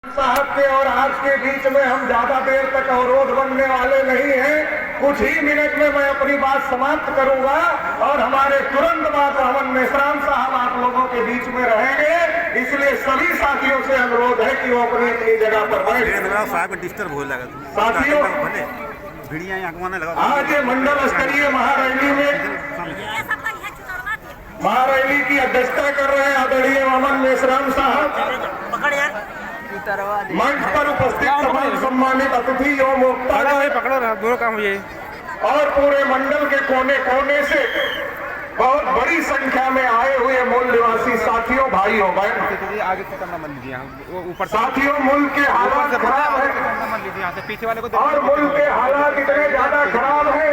साहब के और आज के बीच में हम ज्यादा देर तक अवरोध बनने वाले नहीं हैं। कुछ ही मिनट में मैं अपनी बात समाप्त करूंगा और हमारे तुरंत बाद रावण मेश्राम साहब आप लोगों के बीच में रहेंगे। इसलिए सभी साथियों से अनुरोध है कि वो अपनी अपनी जगह पर बैठे। डिस्टर्ब हो लगा साथियों, आज ये मंडल स्तरीय महारैली की अध्यक्षता कर रहे हैं आदरणीय रावण मेश्राम साहब। मंच पर उपस्थित तमाम सम्मानित अतिथि एवं वक्ता और पूरे मंडल के कोने कोने से बहुत बड़ी संख्या में आए हुए मूल निवासी साथियों, भाइयों बहन, आगे से करना मत लीजिए, ऊपर साथियों, मुल्क के हालात खराब है पीछे वाले को और मुल्क के हालात इतने ज्यादा खराब है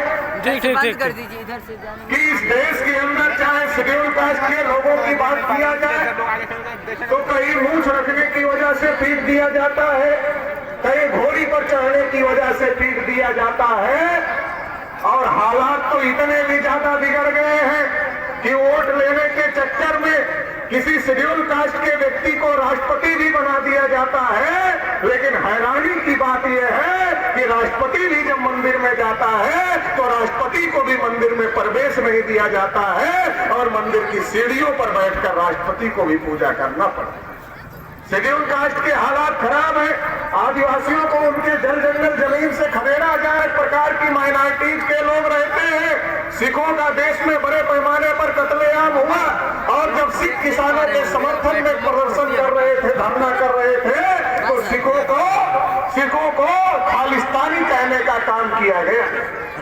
कर दीजिए इधर से कि इस देश के अंदर चाहे शेड्यूल कास्ट के लोगों की बात किया जाए तो कहीं मूंछ रखने की वजह से पीट दिया जाता है, कहीं घोड़ी पर चढ़ने की वजह से पीट दिया जाता है। और हालात तो इतने भी ज्यादा बिगड़ गए हैं कि वोट लेने के चक्कर में किसी शेड्यूल कास्ट के व्यक्ति को राष्ट्रपति भी बना दिया जाता है। लेकिन हैरानी की बात यह है कि राष्ट्रपति भी जब मंदिर में जाता है तो राष्ट्रपति को भी मंदिर में प्रवेश नहीं दिया जाता है और मंदिर की सीढ़ियों पर बैठकर राष्ट्रपति को भी पूजा करना पड़ता है। शेड्यूल कास्ट के हालात खराब है। आदिवासियों को उनके जल जंगल जमीन से खदेड़ा जाए, एक प्रकार की माइनॉरिटीज के लोग रहते हैं। सिखों का देश में बड़े पैमाने पर कत्लेआम हुआ और जब सिख किसानों के समर्थन में प्रदर्शन कर रहे थे, धरना कर रहे थे, तो सिखों को खालिस्तानी कहने का काम किया गया।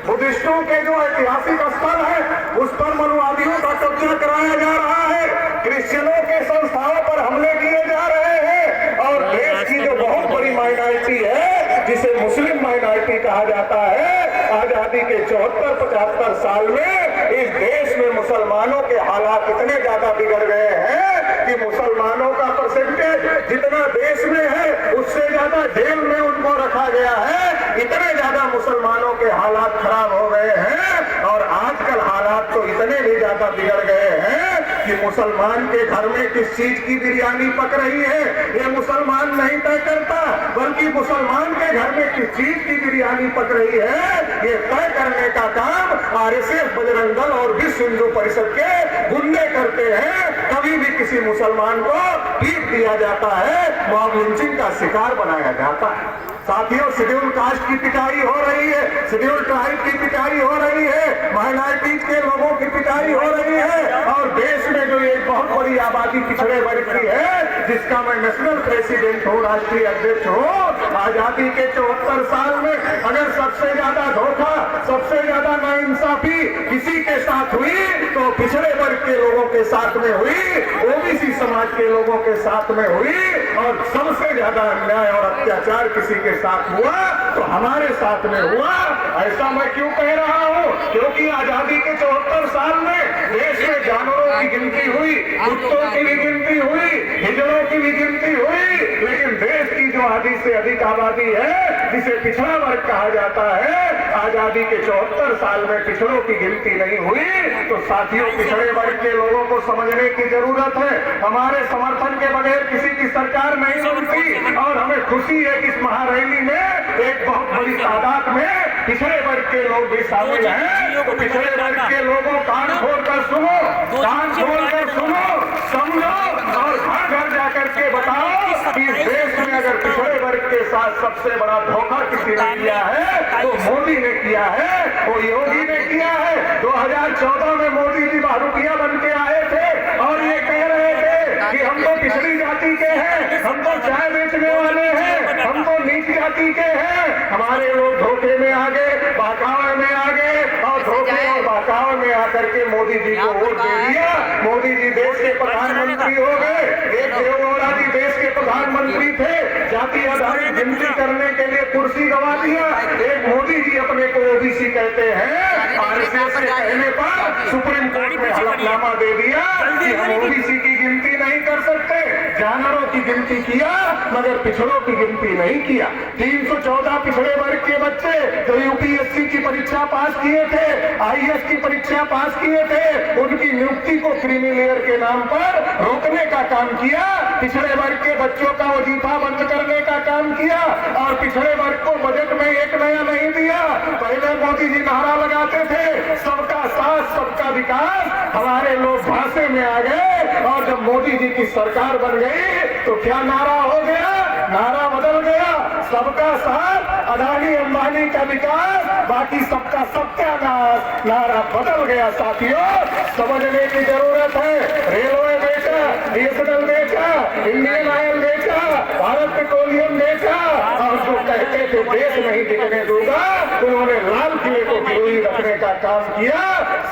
बुद्धिस्टों के जो ऐतिहासिक स्थल है उस पर मनुवादियों का कब्जा कराया जा रहा है, क्रिश्चियनों के संस्थाओं पर हमले किए जा रहे हैं और देश की जो बहुत बड़ी माइनॉरिटी है जिसे मुस्लिम माइनॉरिटी कहा जाता है, आजादी के 74-75 साल में इस देश में मुसलमानों के हालात इतने ज्यादा बिगड़ गए हैं कि मुसलमानों का परसेंटेज जितना देश में है उससे ज्यादा जेल में उनको रखा गया है। इतने ज्यादा मुसलमानों के हालात खराब हो गए हैं और आजकल हालात तो इतने भी ज्यादा बिगड़ गए हैं कि मुसलमान के घर में किस चीज की बिरयानी पक रही है ये मुसलमान नहीं तय करता, बल्कि मुसलमान के घर में किस चीज की बिरयानी पक रही है ये तय करने का काम आरएसएस, बजरंग दल और विश्व हिंदू परिषद के गुंडे करते हैं। कभी भी किसी मुसलमान को पीट दिया जाता है, मॉब लिंचिंग का शिकार बनाया जाता है। साथियों, शेड्यूल कास्ट की पिटाई हो रही है, शेड्यूल ट्राइब की पिटाई हो रही है, माइनॉरिटीज के लोगों की पिटाई हो रही है और देश में जो एक बहुत बड़ी आबादी पिछड़े वर्ग की है जिसका मैं नेशनल प्रेसिडेंट हूँ, राष्ट्रीय अध्यक्ष हूँ, आजादी के 74 साल में अगर सबसे ज्यादा धोखा, सबसे ज्यादा नाइंसाफी किसी के साथ हुई तो पिछड़े वर्ग के लोगों के साथ में हुई, ओबीसी समाज के लोगों के साथ में हुई और सबसे ज्यादा अन्याय और अत्याचार किसी के साथ हुआ तो हमारे साथ में हुआ। ऐसा मैं क्यों कह रहा हूँ? क्योंकि आजादी के 74 साल में देश में जानवरों की गिनती हुई, कुत्तों की भी गिनती हुई, हिजड़ों की भी गिनती हुई, लेकिन देश की जो आधी से अधिक आबादी है जिसे पिछड़ा वर्ग कहा जाता है, आजादी के 74 साल में पिछड़ों की गिनती नहीं हुई। तो साथियों, पिछड़े वर्ग के लोगों को समझने की जरूरत है। हमारे समर्थन के बगैर किसी की सरकार नहीं बनती और हमें खुशी है कि इस महारैली में एक बहुत बड़ी तादाद में पिछड़े वर्ग के लोग भी शामिल हैं। तो पिछड़े वर्ग के लोगों कान खोलकर सुनो, कान खोलकर सुनो, समझो और घर घर जाकर के बताओ कि इस देश में अगर पिछड़े वर्ग के साथ सबसे बड़ा धोखा किसी ने किया है तो मोदी ने किया है, वो योगी ने किया है। 2014 में मोदी जी बहरूपिया बन के आए थे और ये कह रहे थे कि हम तो पिछड़ी जाति के हैं, हम तो चाय बेचने वाले हैं, हम तो नीच जाति के हैं। हमारे लोग धोखे में आ गए, बहकावे में आ गए और धोखे और बहकावे में आकर के मोदी जी को वोट दे दिया। मोदी जी देश के प्रधानमंत्री हो गए। एक देवगौड़ा जी देश के प्रधानमंत्री थे, जाति आधारित गिनती करने के लिए कुर्सी गंवा दिया। एक मोदी जी अपने को ओबीसी कहते हैं, आरएसएस के कहने पर सुप्रीम कोर्ट में हलफनामा दे दिया कि हम ओबीसी की गिनती नहीं कर सकते। जानवरों की गिनती किया मगर पिछड़ों की गिनती नहीं किया। 314 पिछड़े वर्ग के बच्चे जो यूपीएससी की परीक्षा पास किए थे, आईएएस की परीक्षा पास किए थे, उनकी नियुक्ति को क्रीमी लेयर के नाम पर रोकने का काम किया। पिछड़े वर्ग के बच्चों का वजीफा बंद करने काम किया और पिछड़े वर्ग को बजट में एक नया नहीं दिया। पहले मोदी जी नारा लगाते थे सबका साथ सबका विकास, हमारे लोग भाषे में आ गए और जब मोदी जी की सरकार बन गई तो क्या नारा हो गया, नारा बदल गया, सबका साथ अदानी अंबानी का विकास बाकी सबका सत्यानाश, नारा बदल गया। साथियों समझने की जरूरत है। रेलवे बेचा, बीएसएनएल बेचा, इंडियन ऑयल बेचा, भारत पेट्रोलियम बेचा और जो कहते थे देश नहीं टिकने दूंगा उन्होंने लाल किले को गिरोही रखने का काम किया।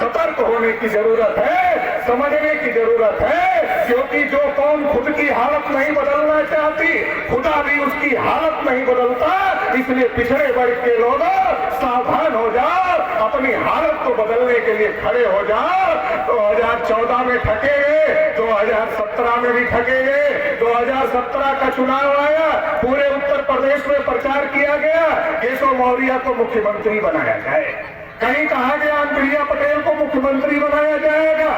सतर्क होने की जरूरत है, समझने की जरूरत है, क्योंकि जो कौम खुद की हालत नहीं बदलना चाहती खुदा भी उसकी हालत नहीं बदलता। इसलिए पिछड़े वर्ग के लोगों सावधान हो जाओ, अपनी हालत को बदलने के लिए खड़े हो जाओ। 2014 में ठगे गए, 2017 में भी ठगे गए। 2017 का चुनाव आया, पूरे उत्तर प्रदेश में प्रचार किया गया केशव मौर्य को मुख्यमंत्री बनाया जाए। कहीं कहा गया प्रिया पटेल को मुख्यमंत्री बनाया जाएगा,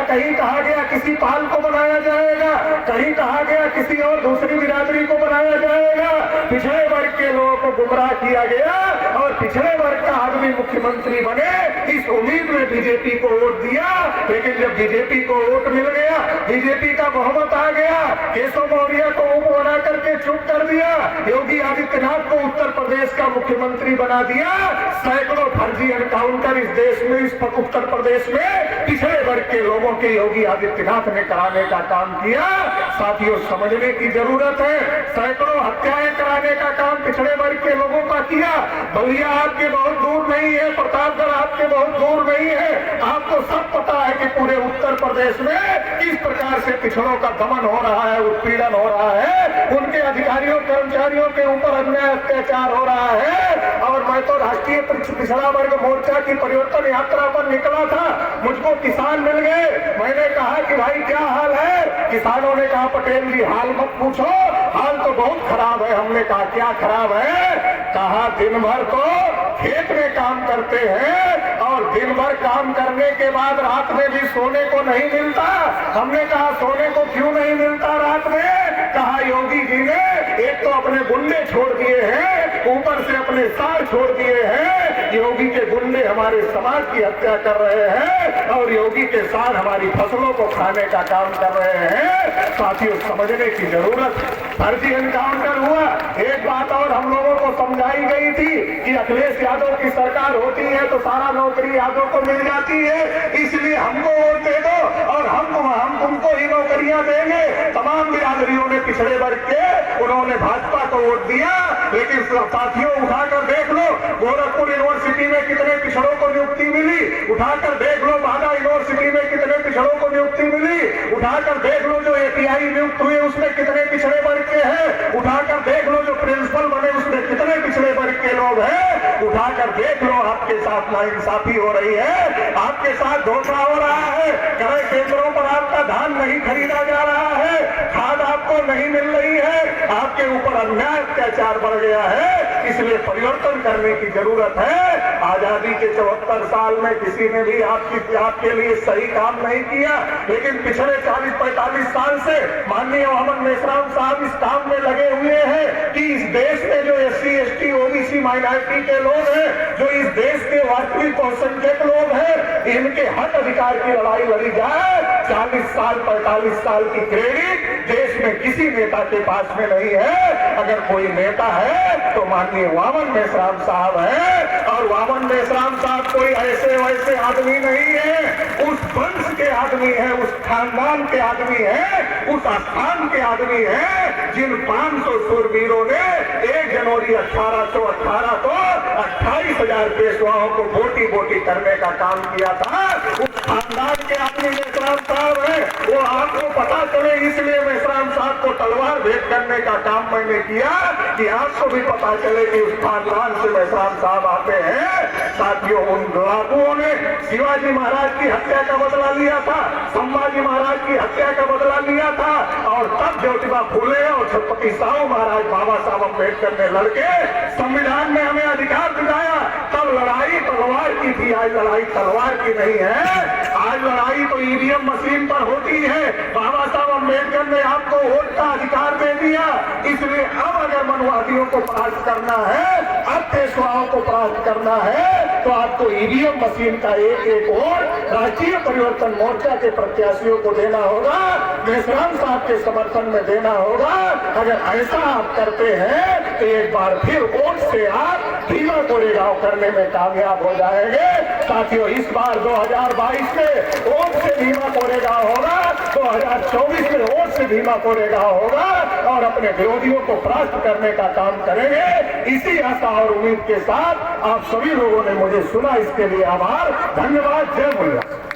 कहीं कहा गया किसी पाल को बनाया जाएगा, कहीं कहा गया किसी और दूसरी बिरादरी को बनाया जाएगा। पिछड़े वर्ग के लोगों को गुमराह किया गया और पिछड़े वर्ग का आदमी मुख्यमंत्री बने इस उम्मीद में बीजेपी को वोट दिया। लेकिन जब बीजेपी को वोट मिल गया, बीजेपी का बहुमत आ गया, केशव मौर्य को उप बना करके चुप कर दिया, योगी आदित्यनाथ को उत्तर प्रदेश का मुख्यमंत्री बना दिया। सैकड़ों फर्जी एनकाउंटर इस देश में, इस उत्तर प्रदेश में पिछड़े वर्ग के लोगों के योगी आदित्यनाथ ने कराने का काम किया। साथियों समझने की जरूरत है, सैकड़ों हत्याएं कराने का काम पिछड़े वर्ग के लोगों का किया। बलिया आपके बहुत दूर नहीं है, प्रतापगढ़ आपके बहुत दूर नहीं है। आपको सब पता है कि पूरे उत्तर प्रदेश में किस प्रकार से पिछड़ों का दमन हो रहा है, उत्पीड़न हो रहा है, उनके अधिकारियों कर्मचारियों के ऊपर अन्याय अत्याचार हो रहा है। और मैं तो राष्ट्रीय पिछड़ा वर्ग मोर्चा की परिवर्तन यात्रा पर निकला था, मुझको किसान मिल गए। मैंने कहा कि भाई क्या हाल है? किसानों ने कहा पटेल जी हाल मत पूछो, हाल तो बहुत खराब है। हमने कहा क्या खराब है? कहा दिन भर तो खेत में काम करते हैं और दिन भर काम करने के बाद रात में भी सोने को नहीं मिलता। हमने कहा सोने को क्यों नहीं मिलता रात में? कहा योगी जी ने एक तो अपने गुंडे छोड़ दिए हैं, ऊपर से अपने सार छोड़ दिए हैं। योगी के गुंडे हमारे समाज की हत्या कर रहे हैं और योगी के सार हमारी फसलों को खाने का काम कर रहे हैं। साथियों समझने की जरूरत है। फर्जी एनकाउंटर हुआ। एक बात और हम लोगों को समझाई गई थी कि अखिलेश यादव की सरकार होती है तो सारा नौकरी यादव को मिल जाती है, इसलिए हमको वोट दे दो और हम तुमको ही नौकरियां देंगे। तमाम बिरादरियों ने पिछड़े वर्ग के उन्होंने भाजपा को वोट दिया। लेकिन साथियों उठाकर देख लो गोरखपुर यूनिवर्सिटी में कितने पिछड़ों को नियुक्ति मिली, उठाकर देख लो बांदा यूनिवर्सिटी में कितने पिछड़ों को नियुक्ति मिली, उठाकर देख लो जो एपीआई नियुक्त हुए उसमें कितने पिछड़े वर्ग के हैं, उठाकर देख लो जो प्रिंसिपल बने उसमें कितने पिछड़े वर्ग के लोग हैं, उठाकर देख लो आपके साथ नाइंसाफी हो रही है, आपके साथ धोखा हो रहा है। क्रय केंद्रों पर आपका धान नहीं खरीदा जा रहा है, खाद आपको नहीं मिल रही है, आपके ऊपर अन्याय अत्याचार बढ़ गया है। इसलिए परिवर्तन करने की जरूरत है। आजादी के 74 साल में किसी ने भी आपके लिए सही काम नहीं किया, लेकिन पिछले 40-45 साल से माननीय वामन मेश्राम साहब इस काम में लगे हुए हैं कि इस देश में जो SC, ST, OBC माइनॉरिटी के लोग हैं, जो इस देश के वास्तविक बहुसंख्यक लोग हैं, इनके हक अधिकार की लड़ाई लड़ी जाए। 40 साल 45 साल की क्रेडिट देश में किसी नेता के पास में नहीं है। अगर कोई नेता है तो माननीय वामन मेश्राम साहब है, और वामन मेश्राम साहब कोई ऐसे वैसे आदमी नहीं है, उस वंश के आदमी है, उस खानदान के आदमी है, उस स्थान के आदमी है जिन 500 शूरवीरों ने 1 जनवरी 1818 को 28,000 पेशवाओं को बोटी बोटी करने का काम किया था। उस खानदान के आदमी मेश्राम साहब है। वो आपको पता चले इसलिए मेश्राम साहब को तलवार भेंट करने का काम मैंने किया कि आपको भी पता चले कि उस खानदान से मेश्राम साहब आते हैं। साथियों उन डाकुओं ने शिवाजी महाराज की हत्या का बदला लिया था, संभाजी महाराज की हत्या का बदला लिया था, और तब ज्योतिबा फूले और छत्रपति साहू महाराज बाबा साहब अम्बेडकर ने लड़के संविधान में हमें अधिकार दिलाया। तब लड़ाई तलवार की थी, आज लड़ाई तलवार की नहीं है। आज लड़ाई तो ईवीएम मशीन पर होती है। बाबा साहब अम्बेडकर ने आपको वोट का अधिकार दे दिया, इसलिए अब अगर समाजवादियों को परास्त करना है, अत्यसुआओं को परास्त करना है, तो आपको ईवीएम मशीन का एक एक वोट राष्ट्रीय परिवर्तन मोर्चा के प्रत्याशियों को देना होगा, मेश्राम साहब के समर्थन में देना होगा। अगर ऐसा आप करते हैं तो एक बार फिर वोट से आप भीमा कोरेगांव करने में कामयाब हो जाएंगे। साथियों, इस बार 2022 में वोट से भीमा कोरेगांव होगा, 2024 में वोट से भीमा कोरेगांव होगा और अपने विरोधियों को परास्त करने का काम करेंगे। इसी आशा और उम्मीद के साथ आप सभी लोगों ने मुझे सुना, इसके लिए आभार, धन्यवाद, जय मुल्ला।